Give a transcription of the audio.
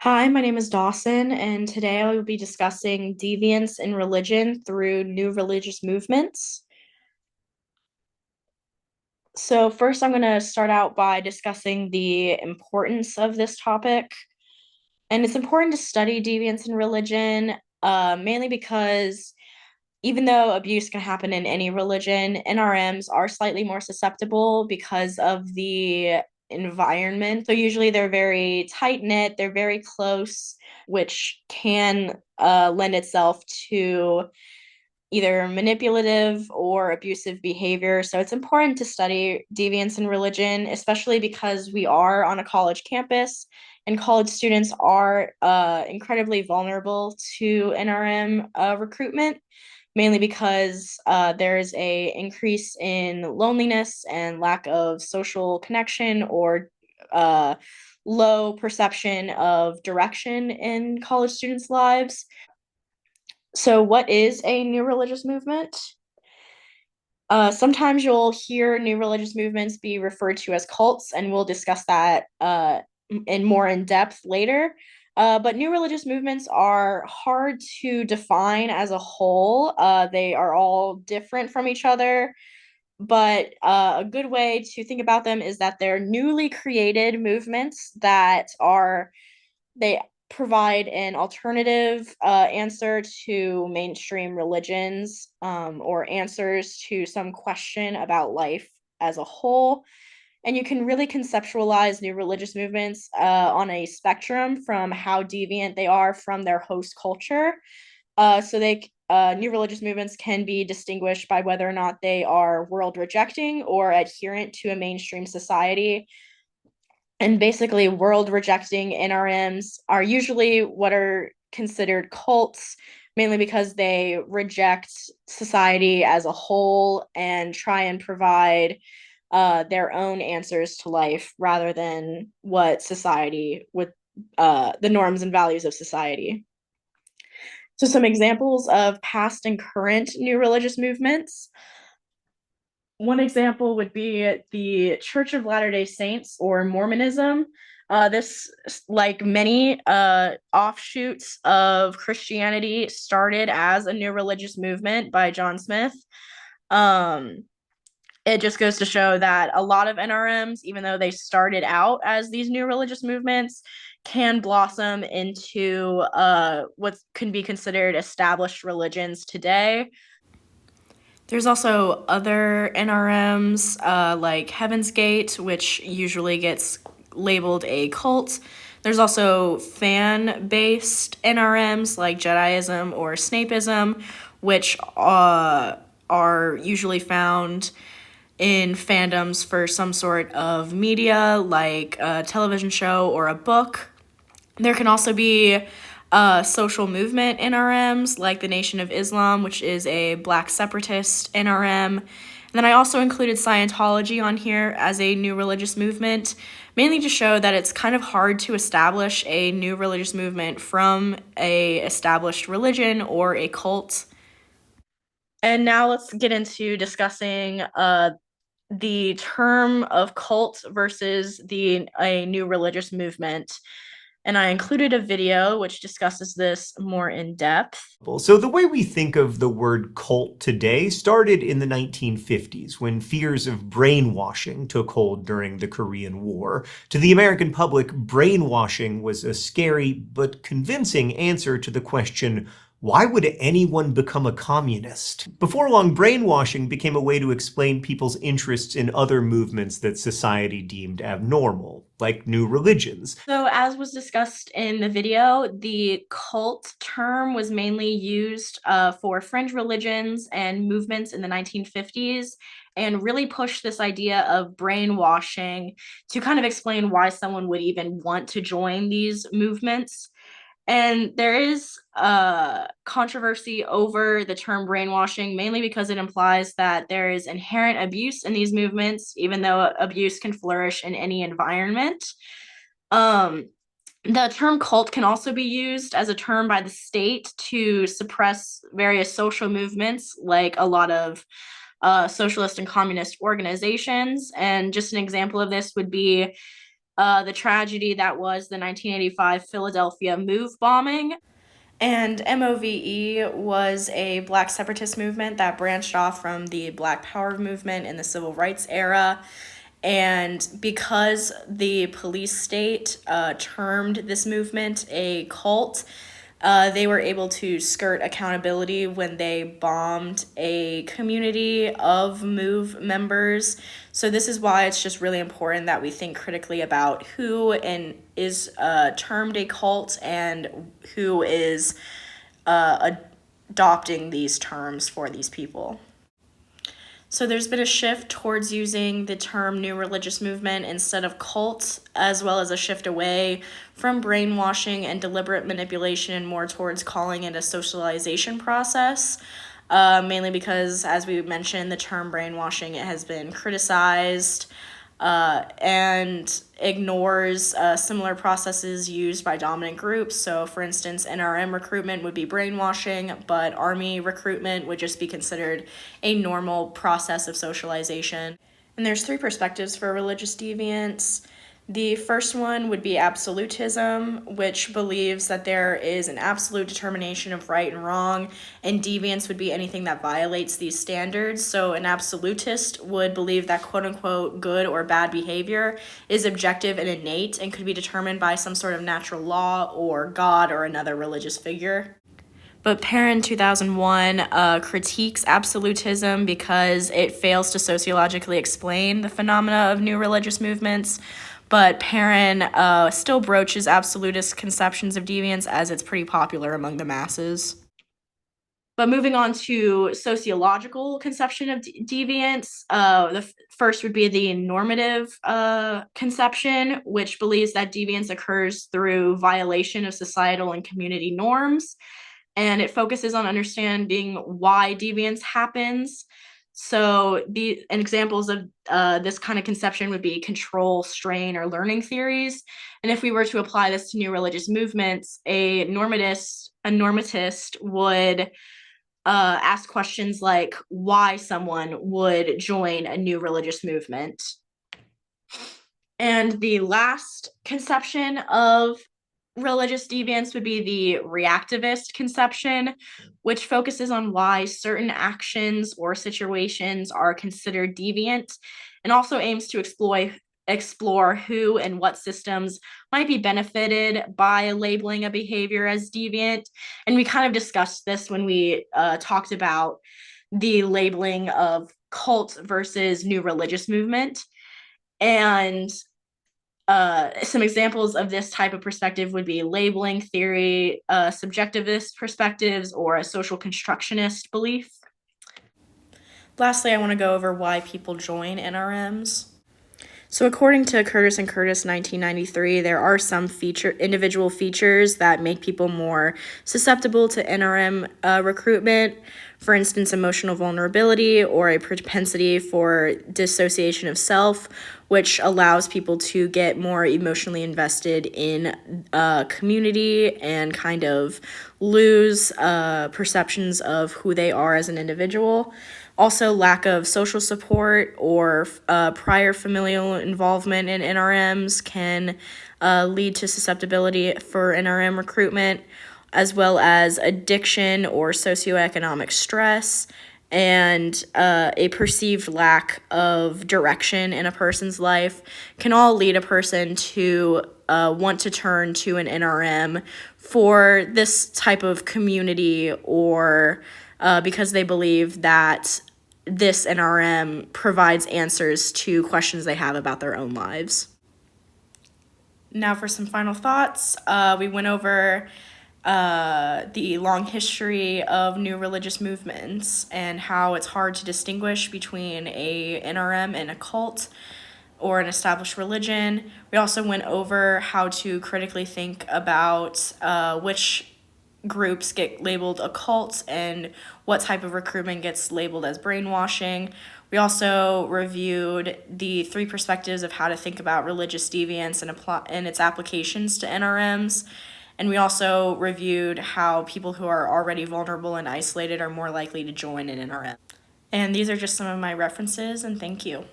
Hi, my name is Dawson, and today I will be discussing deviance in religion through new religious movements. So, first, I'm going to start out by discussing the importance of this topic. And it's important to study deviance in religion, mainly because even though abuse can happen in any religion, NRMs are slightly more susceptible because of the environment. So usually they're very tight knit, they're very close, which can lend itself to either manipulative or abusive behavior. So it's important to study deviance in religion, especially because we are on a college campus and college students are incredibly vulnerable to NRM recruitment, mainly because there's a increase in loneliness and lack of social connection or uh, low perception of direction in college students' lives. So, what is a new religious movement? Sometimes you'll hear new religious movements be referred to as cults, and we'll discuss that in more in depth later. But new religious movements are hard to define as a whole. They are all different from each other, but a good way to think about them is that they're newly created movements that are they provide an alternative answer to mainstream religions, or answers to some question about life as a whole. And you can really conceptualize new religious movements on a spectrum from how deviant they are from their host culture. New religious movements can be distinguished by whether or not they are world rejecting or adherent to a mainstream society. And basically, world rejecting NRMs are usually what are considered cults, mainly because they reject society as a whole and try and provide their own answers to life rather than what society with the norms and values of society. So, some examples of past and current new religious movements. One example would be the Church of Latter-day Saints or Mormonism. This, like many offshoots of Christianity, started as a new religious movement by John Smith. Um, it just goes to show that a lot of NRMs, even though they started out as these new religious movements, can blossom into what can be considered established religions today. There's also other NRMs like Heaven's Gate, which usually gets labeled a cult. There's also fan based NRMs like Jediism or Snapeism, which are usually found in fandoms for some sort of media like a television show or a book. There can also be social movement NRMs like the Nation of Islam, which is a black separatist NRM. And then I also included Scientology on here as a new religious movement, mainly to show that it's kind of hard to establish a new religious movement from a established religion or a cult. And now let's get into discussing the term of cult versus the a new religious movement. And I included a video which discusses this more in depth. So the way we think of the word cult today started in the 1950s when fears of brainwashing took hold during the Korean War. To the American public, brainwashing was a scary but convincing answer to the question, why would anyone become a communist? Before long, brainwashing became a way to explain people's interests in other movements that society deemed abnormal, like new religions. So, as was discussed in the video, the cult term was mainly used for fringe religions and movements in the 1950s and really pushed this idea of brainwashing to kind of explain why someone would even want to join these movements. And there is controversy over the term brainwashing, mainly because it implies that there is inherent abuse in these movements, even though abuse can flourish in any environment. Um, the term cult can also be used as a term by the state to suppress various social movements, like a lot of socialist and communist organizations. And just an example of this would be the tragedy that was the 1985 Philadelphia Move bombing. And MOVE was a Black separatist movement that branched off from the Black Power movement in the civil rights era. And because the police state termed this movement a cult, they were able to skirt accountability when they bombed a community of MOVE members. So this is why it's just really important that we think critically about who and is termed a cult and who is adopting these terms for these people. So there's been a shift towards using the term new religious movement instead of cult, as well as a shift away from brainwashing and deliberate manipulation and more towards calling it a socialization process. Mainly because, as we mentioned, the term brainwashing it has been criticized and ignores similar processes used by dominant groups. So, for instance, NRM recruitment would be brainwashing, but Army recruitment would just be considered a normal process of socialization. And there's three perspectives for religious deviance. The first one would be absolutism, which believes that there is an absolute determination of right and wrong, and deviance would be anything that violates these standards. So an absolutist would believe that quote unquote good or bad behavior is objective and innate and could be determined by some sort of natural law or God or another religious figure. But Perrin 2001 critiques absolutism because it fails to sociologically explain the phenomena of new religious movements. But Perrin still broaches absolutist conceptions of deviance as it's pretty popular among the masses. But moving on to sociological conception of deviance, the first would be the normative conception, which believes that deviance occurs through violation of societal and community norms. And it focuses on understanding why deviance happens. So the examples of this kind of conception would be control, strain, or learning theories. And if we were to apply this to new religious movements, a normatist would ask questions like why someone would join a new religious movement. And the last conception of religious deviance would be the reactivist conception, which focuses on why certain actions or situations are considered deviant and also aims to explore who and what systems might be benefited by labeling a behavior as deviant. And we kind of discussed this when we talked about the labeling of cult versus new religious movement. And some examples of this type of perspective would be labeling theory, subjectivist perspectives, or a social constructionist belief. Lastly, I want to go over why people join NRMs. So according to Curtis and Curtis 1993, there are some individual features that make people more susceptible to NRM recruitment. For instance, emotional vulnerability or a propensity for dissociation of self, which allows people to get more emotionally invested in community and kind of lose perceptions of who they are as an individual. Also, lack of social support or prior familial involvement in NRMs can lead to susceptibility for NRM recruitment, as well as addiction or socioeconomic stress, and a perceived lack of direction in a person's life can all lead a person to want to turn to an NRM for this type of community or because they believe that this NRM provides answers to questions they have about their own lives. Now for some final thoughts. We went over the long history of new religious movements and how it's hard to distinguish between a NRM and a cult or an established religion. We also went over how to critically think about which groups get labeled a cult and what type of recruitment gets labeled as brainwashing. We also reviewed the three perspectives of how to think about religious deviance and its applications to NRMs. And we also reviewed how people who are already vulnerable and isolated are more likely to join an NRM. And these are just some of my references, and thank you.